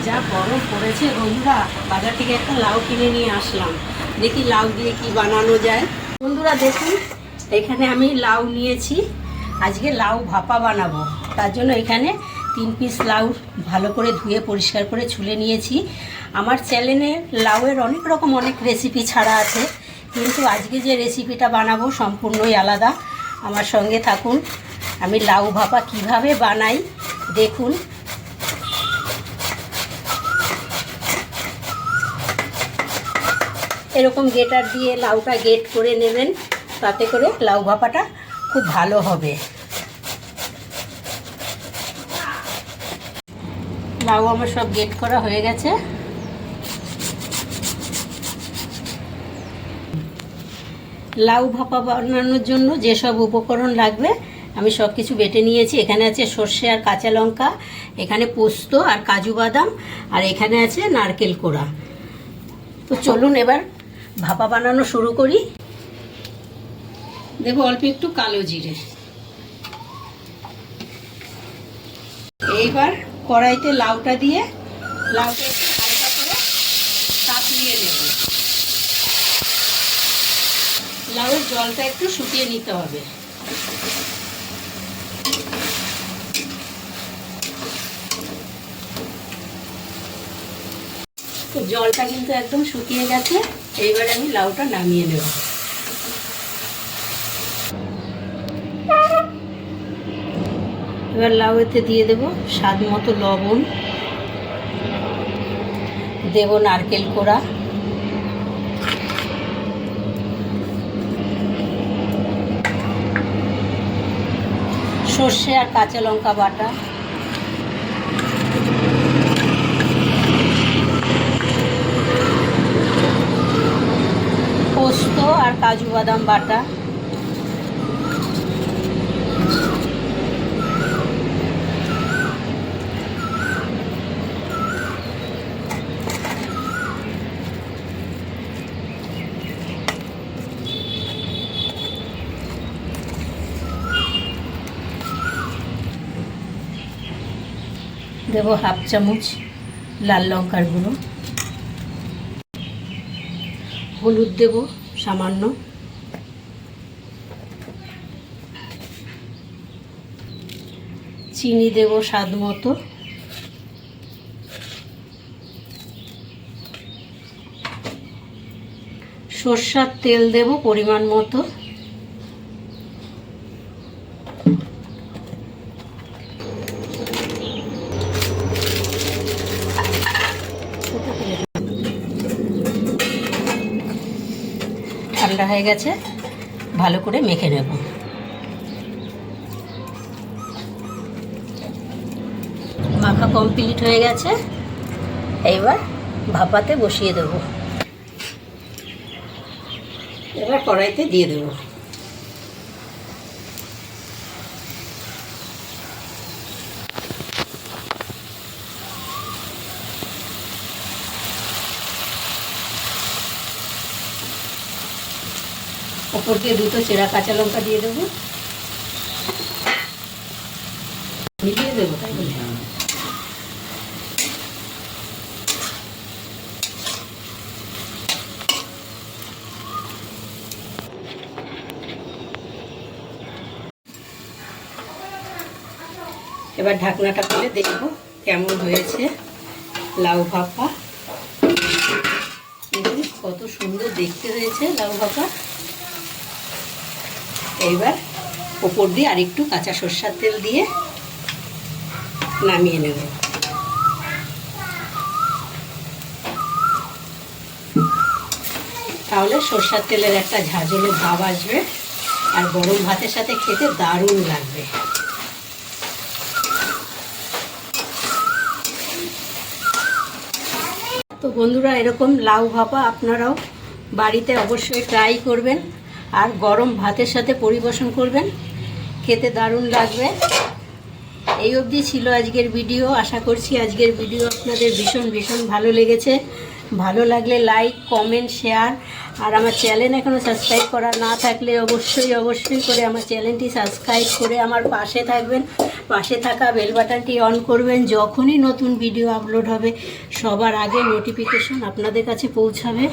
যা গরম পড়েছে বন্ধুরা, বাজার থেকে একটা লাউ কিনে নিয়ে আসলাম। দেখি লাউ দিয়ে কি বানানো যায়। বন্ধুরা দেখুন, এখানে আমি লাউ নিয়েছি। আজকে লাউ ভাপা বানাবো। তার জন্য এখানে 3 পিস লাউ ভালো করে ধুয়ে পরিষ্কার করে ছুলে নিয়েছি। আমার চ্যানেলে লাউয়ের অনেক রেসিপি ছাড়া আছে, কিন্তু আজকে যে রেসিপিটা বানাবো সম্পূর্ণই আলাদা। আমার সঙ্গে থাকুন, আমি লাউ ভাপা কিভাবে বানাই দেখুন। এরকম গেটার দিয়ে লাউটা গেট করে নেবেন, তাতে করে লাউ ভাপাটা খুব ভালো হবে। লাউ আমার সব গেট করা হয়ে গেছে। লাউ ভাপা বানানোর জন্য যেসব উপকরণ লাগবে আমি সব কিছু বেটে নিয়েছি। এখানে আছে সর্ষে আর কাঁচা লঙ্কা, এখানে পোস্ত আর কাজু বাদাম, আর এখানে আছে নারকেল কোড়া। তো চলুন এবার ভাপা বানানো শুরু করি। দেবো অল্প একটু কালো জিরে। এইবার কড়াইতে লাউটা দিয়ে লাউটা একটু হালকা করে কাঁপিয়ে নেব। লাউয়ের জলটা একটু শুকিয়ে নিতে হবে। তো জলটা কিন্তু একদম শুকিয়ে গেছে। এইবার আমি লাউটা নামিয়ে নেব। এবার লাউতে দিয়ে দেব স্বাদ মতো লবণ, দেব নারকেল কোড়া, সর্ষে আর কাঁচা লঙ্কা বাটা, পোস্ত আর কাজু বাদাম বাটা, দেব হাফ চামচ লাল লঙ্কার গুঁড়ো, হলুদ দেব সামান্য, চিনি দেব স্বাদ মতো, সরষের তেল দেব পরিমাণ মতো, ঠান্ডা হয়ে গেছে, ভালো করে মেখে নেব। মাখা কমপ্লিট হয়ে গেছে। এইবার ভাপাতে বসিয়ে দেব। এবার কড়াইতে দিয়ে দেব। ওপর দিয়ে দুটো চেরা কাঁচা লঙ্কা দিয়ে দেবো। মিলিয়ে দেবো, তাই বলে এবার ঢাকনাটা খুলে দেখব কেমন হয়েছে লাউ ভাপা। কত সুন্দর দেখতে হয়েছে লাউ ভাপা। এইবার ওপর দিয়ে আরেকটু কাঁচা সরষের তেল দিয়ে নামিয়ে নেব। তাহলে সরষের তেলের একটা ঝাঁঝালো ভাব আসবে আর গরম ভাতের সাথে খেতে দারুণ লাগবে। তো বন্ধুরা, এরকম লাউ ভাপা আপনারাও বাড়িতে অবশ্যই ট্রাই করবেন আর গরম ভাতের সাথে পরিবেশন করবেন, খেতে দারুণ লাগবে। এই অবধি ছিল আজকের ভিডিও। আশা করছি আজকের ভিডিও আপনাদের ভীষণ ভীষণ ভালো লেগেছে। ভালো লাগলে লাইক, কমেন্ট, শেয়ার, আর আমার চ্যানেল এখনও সাবস্ক্রাইব করা না থাকলে অবশ্যই করে আমার চ্যানেলটি সাবস্ক্রাইব করে আমার পাশে থাকবেন। পাশে থাকা বেল বাটনটি অন করবেন, যখনই নতুন ভিডিও আপলোড হবে সবার আগে নোটিফিকেশন আপনাদের কাছে পৌঁছাবে।